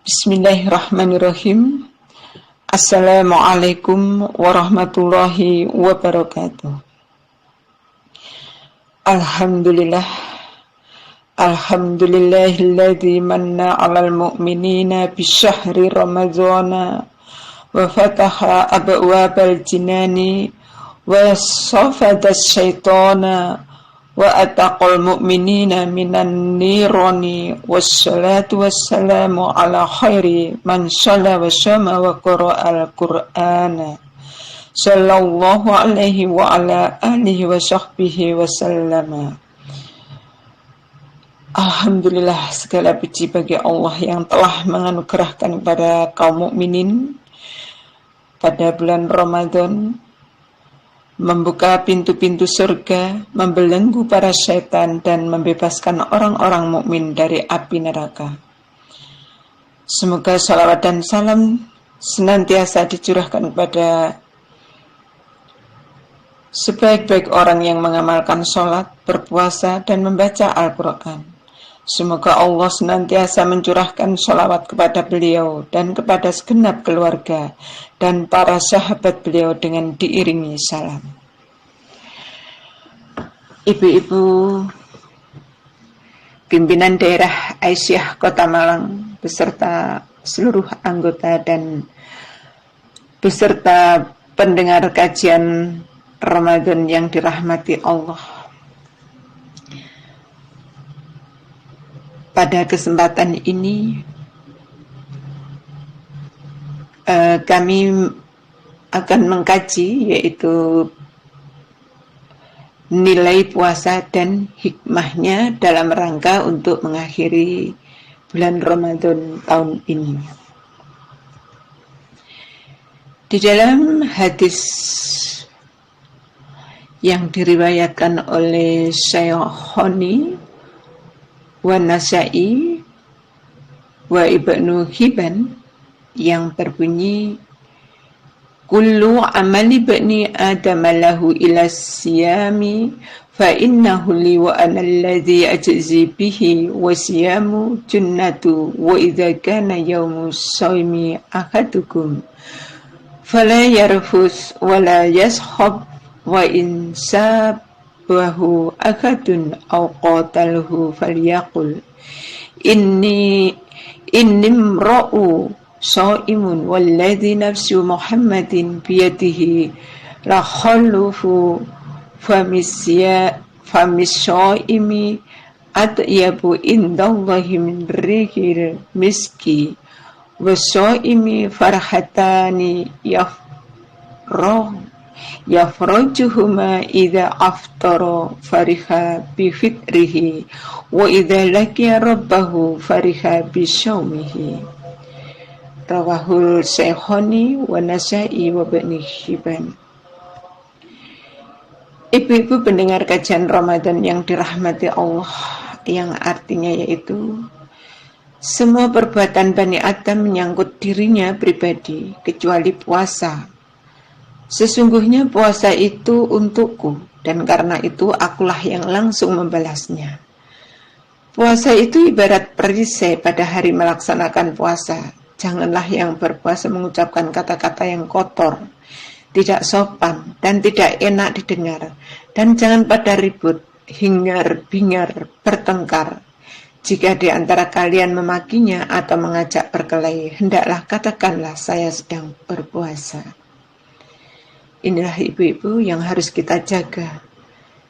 Bismillahirrahmanirrahim. Assalamualaikum warahmatullahi wabarakatuh. Alhamdulillah. Alhamdulillahilladzi manna 'alal mu'minina bisyahri ramadhana wa fataha abwabal jinani wa safada syaitana wa ataqal mu'minina minan nirani wassalatu wassalamu ala khairi man shalla wa syama wa qara'al qur'ana sallallahu alaihi wa ala alihi wa sahbihi wa sallama. Alhamdulillah, segala puji bagi Allah yang telah menganugerahkan kepada kaum mukminin pada bulan Ramadan, membuka pintu-pintu surga, membelenggu para setan, dan membebaskan orang-orang mukmin dari api neraka. Semoga salawat dan salam senantiasa dicurahkan kepada sebaik-baik orang yang mengamalkan sholat, berpuasa, dan membaca Al-Quran. Semoga Allah senantiasa mencurahkan sholawat kepada beliau dan kepada segenap keluarga dan para sahabat beliau dengan diiringi salam. Ibu-ibu pimpinan daerah Aisyah Kota Malang beserta seluruh anggota dan beserta pendengar kajian Ramadan yang dirahmati Allah. Pada kesempatan ini kami akan mengkaji yaitu nilai puasa dan hikmahnya dalam rangka untuk mengakhiri bulan Ramadan tahun ini. Di dalam hadis yang diriwayatkan oleh Syaikhoni wa Nasa'i wa Ibnu Hibban yang berbunyi, kullu amali bani adam lahu ila siyami fa innahu li wa ana alladhi ajzi bihi wa siyamu jannatu wa idza kana yawmu shaumi ahadukum fala yarfus wa la yashab wa in sabahu akadun aw qatalhu falyaqul inni mra'u shaimun walladhi nafsu Muhammadin biyadihi la khalufu famisyaimi atyabu indallahi min rihil miski wasyaimi farhatani yafrajuhuma idza aftara fariha bi fitrihi wa idza laqiya rabbahu fariha bi syaumihi. Rawahul Syaikhoni wa Nasa'i wa Ibnu Hibban. Ibu-ibu pendengar kajian Ramadan yang dirahmati Allah, yang artinya yaitu semua perbuatan Bani Adam menyangkut dirinya pribadi kecuali puasa. Sesungguhnya puasa itu untukku, dan karena itu akulah yang langsung membalasnya. Puasa itu ibarat perisai pada hari melaksanakan puasa. Janganlah yang berpuasa mengucapkan kata-kata yang kotor, tidak sopan, dan tidak enak didengar. Dan jangan pada ribut, hingar-bingar, bertengkar. Jika di antara kalian memakinya atau mengajak berkelahi, hendaklah katakanlah saya sedang berpuasa. Inilah ibu-ibu yang harus kita jaga,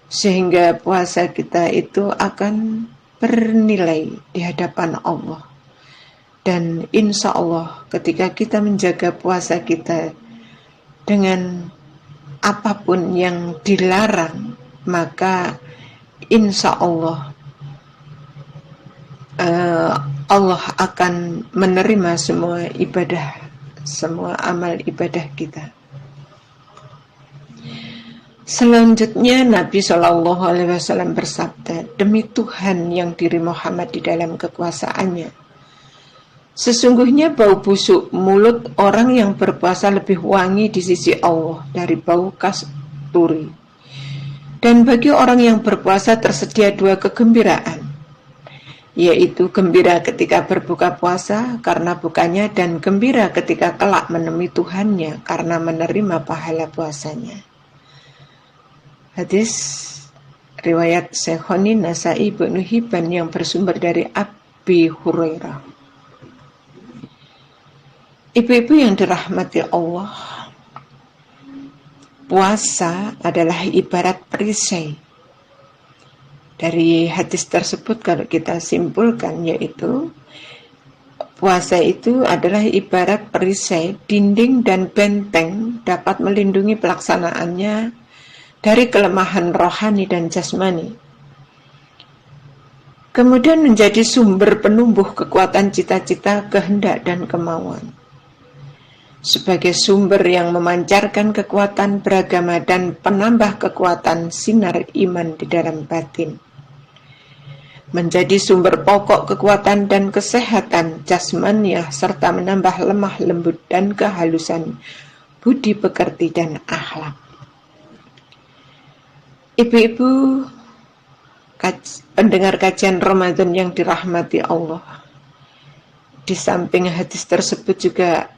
sehingga puasa kita itu akan bernilai di hadapan Allah. Dan insya Allah ketika kita menjaga puasa kita dengan apapun yang dilarang, maka insya Allah Allah akan menerima semua ibadah, semua amal ibadah kita. Selanjutnya Nabi SAW bersabda, demi Tuhan yang diri Muhammad di dalam kekuasaannya, sesungguhnya bau busuk mulut orang yang berpuasa lebih wangi di sisi Allah dari bau kasturi. Dan bagi orang yang berpuasa tersedia dua kegembiraan. yaitu gembira ketika berbuka puasa karena bukanya dan gembira ketika kelak menemui Tuhannya karena menerima pahala puasanya. Hadis riwayat Syekhoni Nasai Ibnu Hibban yang bersumber dari Abi Hurairah. Ibu-ibu yang dirahmati Allah, puasa adalah ibarat perisai. Dari hadis tersebut kalau kita simpulkan, yaitu puasa itu adalah ibarat perisai, dinding dan benteng dapat melindungi pelaksanaannya dari kelemahan rohani dan jasmani. Kemudian menjadi sumber penumbuh kekuatan cita-cita, kehendak dan kemauan. Sebagai sumber yang memancarkan kekuatan beragama dan penambah kekuatan sinar iman di dalam batin. Menjadi sumber pokok kekuatan dan kesehatan jasmaniah serta menambah lemah lembut dan kehalusan budi pekerti dan akhlak. Ibu-ibu pendengar kajian Ramadan yang dirahmati Allah, di samping hadis tersebut juga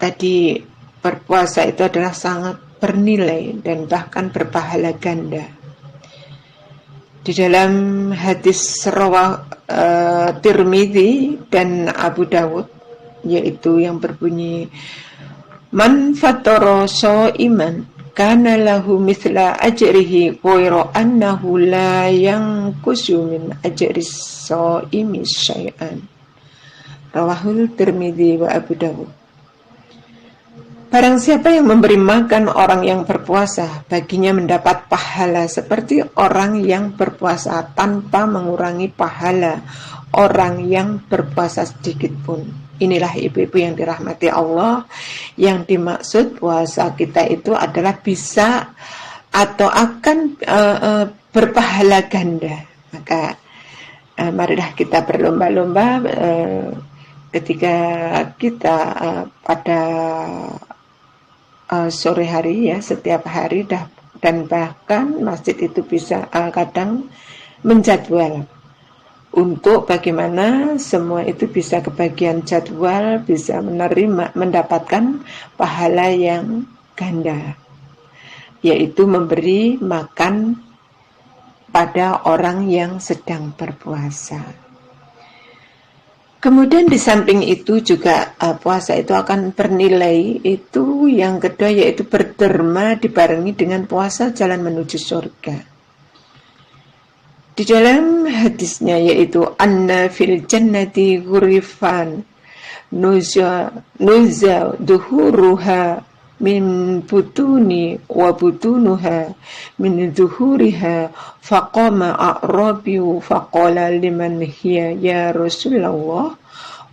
tadi berpuasa itu adalah sangat bernilai dan bahkan berpahala ganda. Di dalam hadis rawah Tirmidzi dan Abu Dawud, yaitu yang berbunyi, man fattara shaiman kana lahu mithla ajrihi ghairu annahu la yanqusu min ajri shaimi syai'an. Rawahul Tirmidzi wa Abu Dawud. Barang siapa yang memberi makan orang yang berpuasa, baginya mendapat pahala seperti orang yang berpuasa tanpa mengurangi pahala orang yang berpuasa sedikit pun. Inilah ibu-ibu yang dirahmati Allah, yang dimaksud puasa kita itu adalah bisa atau akan berpahala ganda. Maka marilah kita berlomba-lomba ketika kita pada sore hari ya, setiap hari dan bahkan masjid itu bisa kadang menjadwal untuk bagaimana semua itu bisa kebagian jadwal, bisa mendapatkan pahala yang ganda, yaitu memberi makan pada orang yang sedang berpuasa. Kemudian di samping itu juga puasa itu akan bernilai itu yang kedua, yaitu berderma dibarengi dengan puasa jalan menuju surga. Di dalam hadisnya yaitu anna fil jannati ghurifan nuza duhuruha min butuni wa butunuha min zuhuriha faqama a'rabiyu faqala liman hiya ya Rasulullah,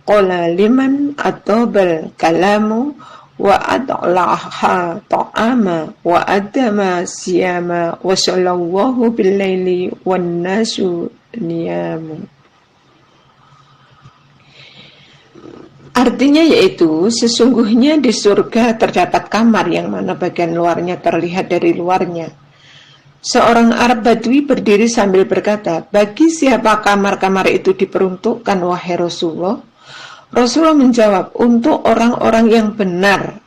qala liman atobal kalamu wa adlaha ta'ama wa adama siyama wa sallallahu billaili wan nasu niyamu. Artinya yaitu sesungguhnya di surga terdapat kamar yang mana bagian luarnya terlihat dari luarnya. Seorang Arab Badui berdiri sambil berkata, bagi siapa kamar-kamar itu diperuntukkan wahai Rasulullah? Rasulullah menjawab, untuk orang-orang yang benar,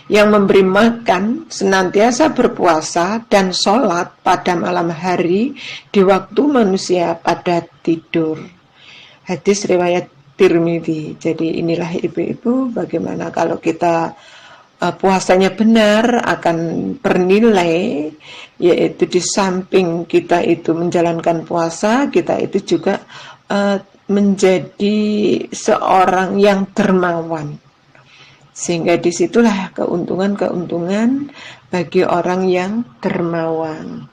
yang memberi makan, senantiasa berpuasa dan sholat pada malam hari di waktu manusia pada tidur. Hadis riwayat Tirmidzi. Jadi inilah ibu-ibu bagaimana kalau kita puasanya benar akan bernilai, yaitu di samping kita itu menjalankan puasa, kita itu juga menjadi seorang yang dermawan, sehingga disitulah keuntungan-keuntungan bagi orang yang dermawan.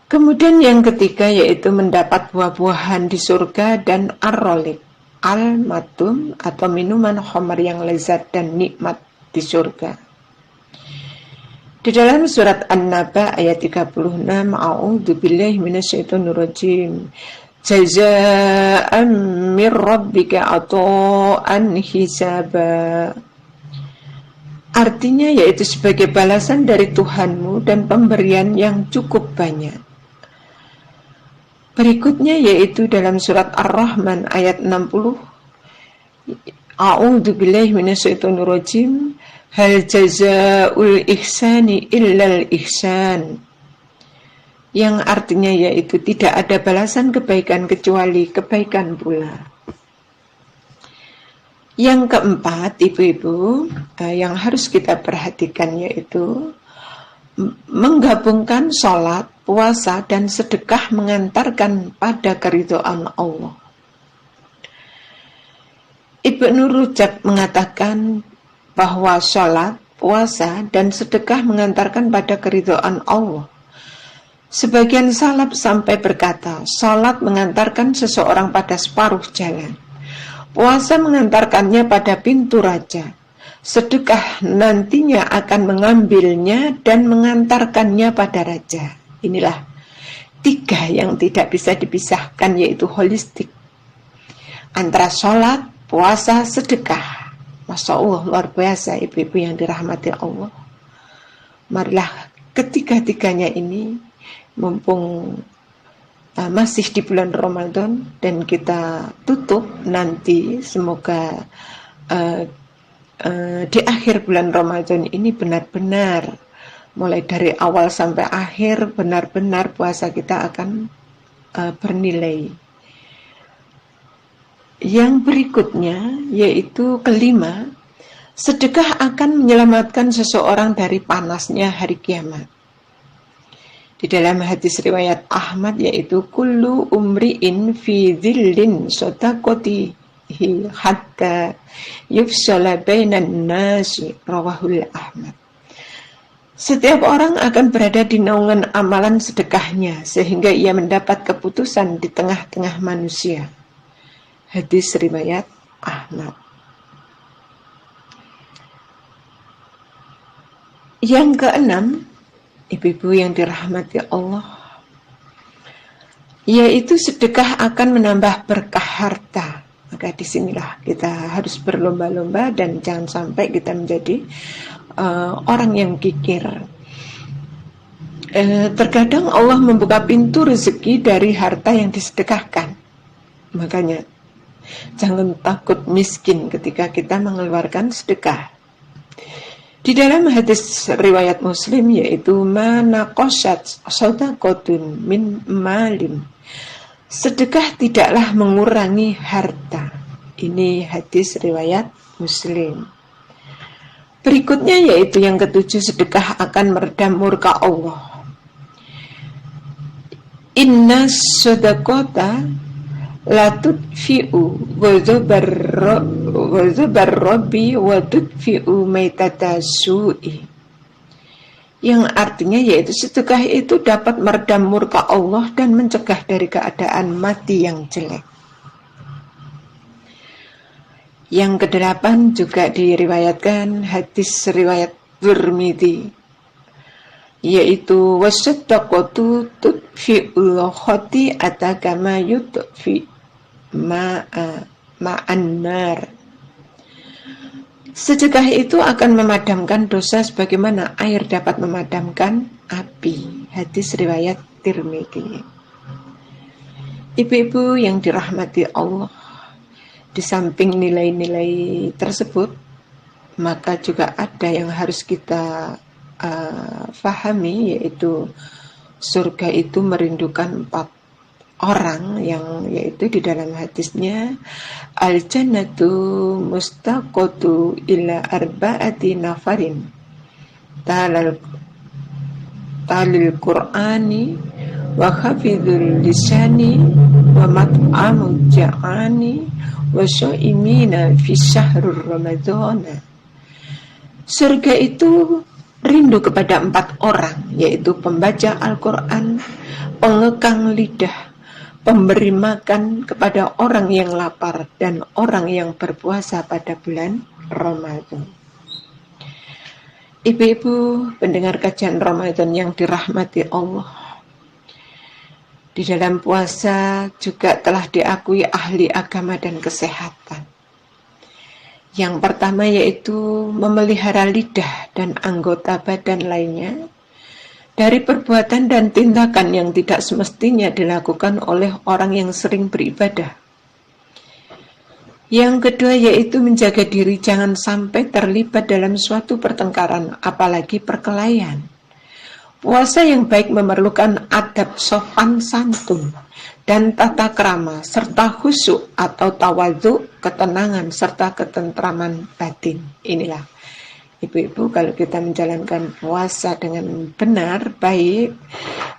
Kemudian yang ketiga yaitu mendapat buah-buahan di surga dan ar-rolik, al-matum atau minuman khamar yang lezat dan nikmat di surga. Di dalam surat An-Naba ayat 36, a'udzubillahi minasyaitonirrajim, jazaa'an mir rabbika ata'an hisaba. Artinya yaitu sebagai balasan dari Tuhanmu dan pemberian yang cukup banyak. Berikutnya yaitu dalam surat Ar-Rahman ayat 60. A'udzu billahi minasyaitonir rajim. Hal jazaa'ul ihsani illal ihsan. Yang artinya yaitu tidak ada balasan kebaikan kecuali kebaikan pula. Yang keempat, ibu-ibu, yang harus kita perhatikan yaitu menggabungkan sholat, puasa, dan sedekah mengantarkan pada keridhaan Allah. Ibnu Rujab mengatakan bahwa sholat, puasa, dan sedekah mengantarkan pada keridhaan Allah. Sebagian salaf sampai berkata, sholat mengantarkan seseorang pada separuh jalan. Puasa mengantarkannya pada pintu raja. Sedekah nantinya akan mengambilnya dan mengantarkannya pada raja. Inilah 3 yang tidak bisa dipisahkan, yaitu holistik. Antara sholat, puasa, sedekah. Masya Allah, luar biasa ibu-ibu yang dirahmati Allah. Marilah ketiga-tiganya ini, mumpung masih di bulan Ramadan dan kita tutup nanti, semoga di akhir bulan Ramadan ini benar-benar mulai dari awal sampai akhir benar-benar puasa kita akan bernilai. Yang berikutnya yaitu kelima, sedekah akan menyelamatkan seseorang dari panasnya hari kiamat. Di dalam hadis riwayat Ahmad yaitu kullu umri'in fi dhillin sodaqoti hatta yufsala bainan nasi, rawahul Ahmad. Setiap orang akan berada di naungan amalan sedekahnya sehingga ia mendapat keputusan di tengah-tengah manusia. Hadis riwayat Ahmad. Yang keenam, ibu-ibu yang dirahmati Allah, yaitu sedekah akan menambah berkah harta. Maka disinilah kita harus berlomba-lomba dan jangan sampai kita menjadi orang yang kikir. Terkadang Allah membuka pintu rezeki dari harta yang disedekahkan. Makanya jangan takut miskin ketika kita mengeluarkan sedekah. Di dalam hadis riwayat Muslim yaitu manaqashat shadaqatun min malin, sedekah tidaklah mengurangi harta. Ini hadis riwayat Muslim. Berikutnya yaitu yang ketujuh, sedekah akan meredam murka Allah. Inna shadaqata la tudfi'u ghadabar rabbi wa tudfi'u maitata su'i. Yang artinya yaitu sedekah itu dapat meredam murka Allah dan mencegah dari keadaan mati yang jelek. Yang kedelapan juga diriwayatkan hadis riwayat Tirmidzi yaitu wasaddaqatu tudfi'ul khati'ata kama yudfi ma'an nar. Sedekah itu akan memadamkan dosa sebagaimana air dapat memadamkan api. Hadis riwayat Tirmidzi. Ibu-ibu yang dirahmati Allah, di samping nilai-nilai tersebut, maka juga ada yang harus kita fahami, yaitu surga itu merindukan 4 orang, yang yaitu di dalam hadisnya al-jannatu mustaqatu ila arba'ati nafarin talil qur'ani wa hafidhul lisani wa mat'amu ja'ani wa sya'imina fi syahrul ramadhana. Surga itu rindu kepada 4 orang, yaitu pembaca Al-Quran, pengekang lidah, pemberi makan kepada orang yang lapar, dan orang yang berpuasa pada bulan Ramadan. Ibu-ibu pendengar kajian Ramadan yang dirahmati Allah, di dalam puasa juga telah diakui ahli agama dan kesehatan. Yang pertama yaitu memelihara lidah dan anggota badan lainnya dari perbuatan dan tindakan yang tidak semestinya dilakukan oleh orang yang sering beribadah. Yang kedua yaitu menjaga diri jangan sampai terlibat dalam suatu pertengkaran, apalagi perkelahian. Puasa yang baik memerlukan adab sopan santun dan tata krama, serta khusyuk atau tawadhu, ketenangan, serta ketentraman batin. Inilah, ibu-ibu, kalau kita menjalankan puasa dengan benar, baik,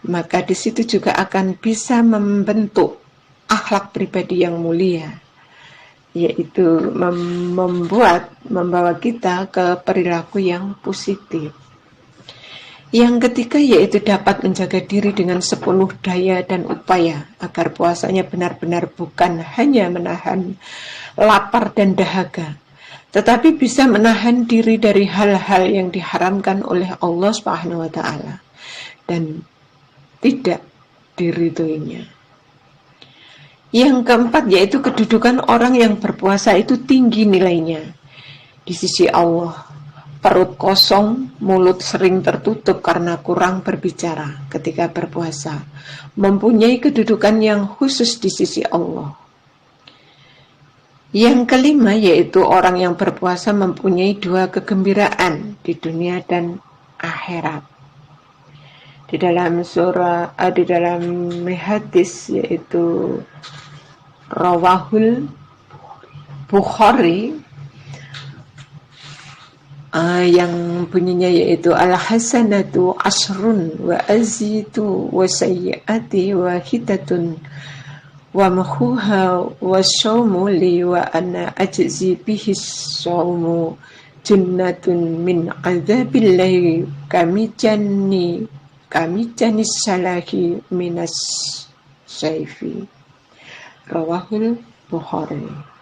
maka di situ juga akan bisa membentuk akhlak pribadi yang mulia, yaitu membawa kita ke perilaku yang positif. Yang ketiga yaitu dapat menjaga diri dengan sepenuh daya dan upaya agar puasanya benar-benar bukan hanya menahan lapar dan dahaga, tetapi bisa menahan diri dari hal-hal yang diharamkan oleh Allah Subhanahu wa taala dan tidak diridhoinya. Yang keempat yaitu kedudukan orang yang berpuasa itu tinggi nilainya di sisi Allah. Perut kosong, mulut sering tertutup karena kurang berbicara ketika berpuasa, mempunyai kedudukan yang khusus di sisi Allah. Yang kelima yaitu orang yang berpuasa mempunyai dua kegembiraan di dunia dan akhirat. Di dalam hadis yaitu Rawahul Bukhari, yang bunyinya yaitu al-hasanatu asrun wa azitu wa sayyiati wa hidatun wa mahuha wa shawmu li wa ana ajzi bihi shawmu jannatun min azabillahi kami jani salahi minas syaifi. Rawahul Bukhari.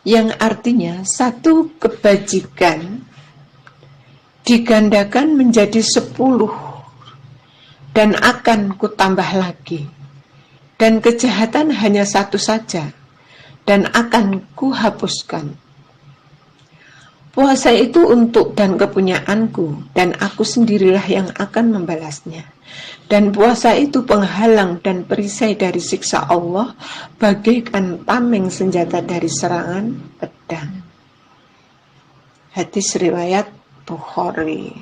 Yang artinya satu kebajikan digandakan menjadi 10 dan akan kutambah lagi, dan kejahatan hanya satu saja dan akan kuhapuskan. Puasa itu untuk dan kepunyaanku, dan aku sendirilah yang akan membalasnya. Dan puasa itu penghalang dan perisai dari siksa Allah, bagaikan tameng senjata dari serangan pedang. Hadis riwayat Bukhari.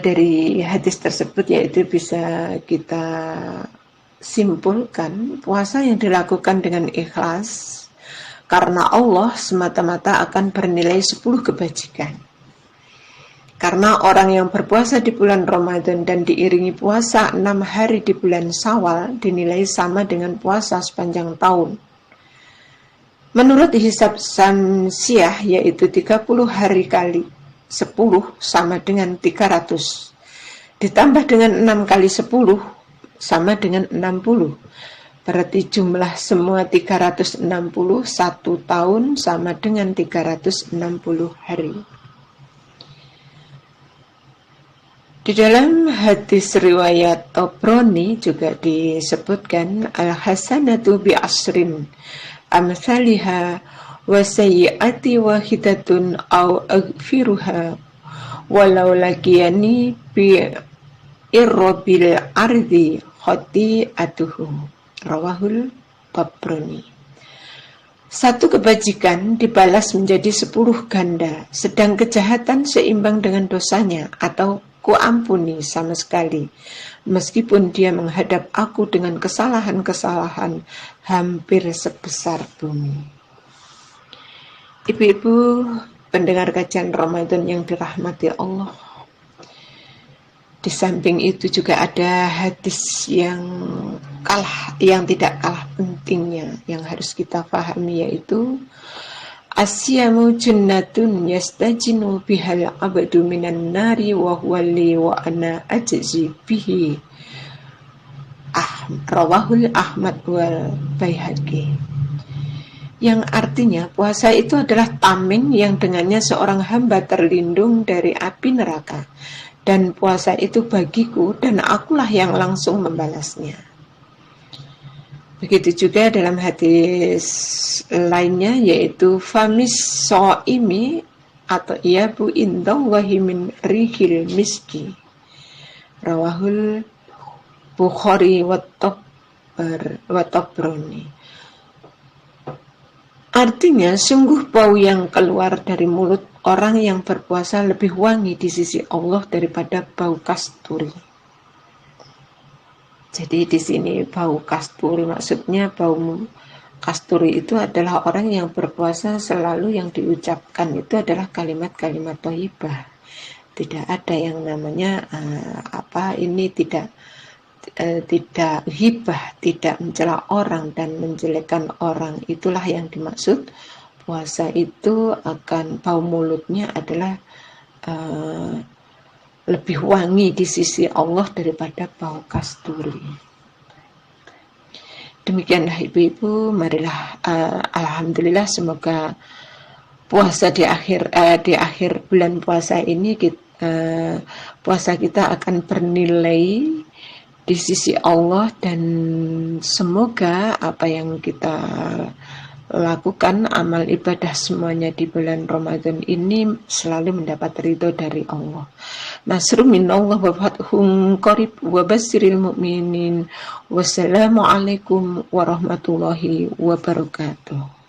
Dari hadis tersebut yaitu bisa kita simpulkan puasa yang dilakukan dengan ikhlas karena Allah semata-mata akan bernilai 10 kebajikan. Karena orang yang berpuasa di bulan Ramadan dan diiringi puasa 6 hari di bulan Syawal dinilai sama dengan puasa sepanjang tahun. Menurut hisab Samsiah yaitu 30 hari kali 10 sama dengan 300. Ditambah dengan 6 kali 10 sama dengan 60. Berarti jumlah semua 360, 1 tahun sama dengan 360 hari. Di dalam hadis riwayat Tabrani juga disebutkan al-hasanatu bi asrin amsalha wa sayyi'ati wahidatun aw aghfiruha walau laqiyani bi irbil ardi khati'atuhu. Rawahul Tabrani. Satu kebajikan dibalas menjadi 10 ganda, sedang kejahatan seimbang dengan dosanya atau kuampuni sama sekali, meskipun dia menghadap aku dengan kesalahan-kesalahan hampir sebesar bumi. Ibu-ibu pendengar kajian Ramadan yang dirahmati Allah, di samping itu juga ada hadis yang tidak kalah pentingnya yang harus kita pahami, yaitu asyamu jannatun yastajinu bihal abadu minan nari wa huwa li wa ana ajzi bihi. Rawahul Ahmad wal Baihaqi. Yang artinya puasa itu adalah tameng yang dengannya seorang hamba terlindung dari api neraka, dan puasa itu bagiku dan akulah yang langsung membalasnya. Begitu juga dalam hadis lainnya yaitu famis so'imi atyabu indallahi min rihil miski. Rawahul Bukhari wa Tabrani. Artinya, sungguh bau yang keluar dari mulut orang yang berpuasa lebih wangi di sisi Allah daripada bau kasturi. Jadi di sini bau kasturi, maksudnya bau kasturi itu adalah orang yang berpuasa selalu yang diucapkan itu adalah kalimat-kalimat thayyibah. Tidak ada yang namanya tidak hibah, tidak mencela orang dan menjelekkan orang. Itulah yang dimaksud. Puasa itu akan bau mulutnya adalah lebih wangi di sisi Allah daripada bau kasturi. Demikianlah ibu-ibu, marilah alhamdulillah, semoga puasa di akhir bulan puasa ini puasa kita akan bernilai di sisi Allah, dan semoga apa yang kita lakukan, amal ibadah semuanya di bulan Ramadan ini selalu mendapat ridho dari Allah. Nasrun minallah wa fathun qarib wa basyiril mu'minin. Wassalamualaikum warahmatullahi wabarakatuh.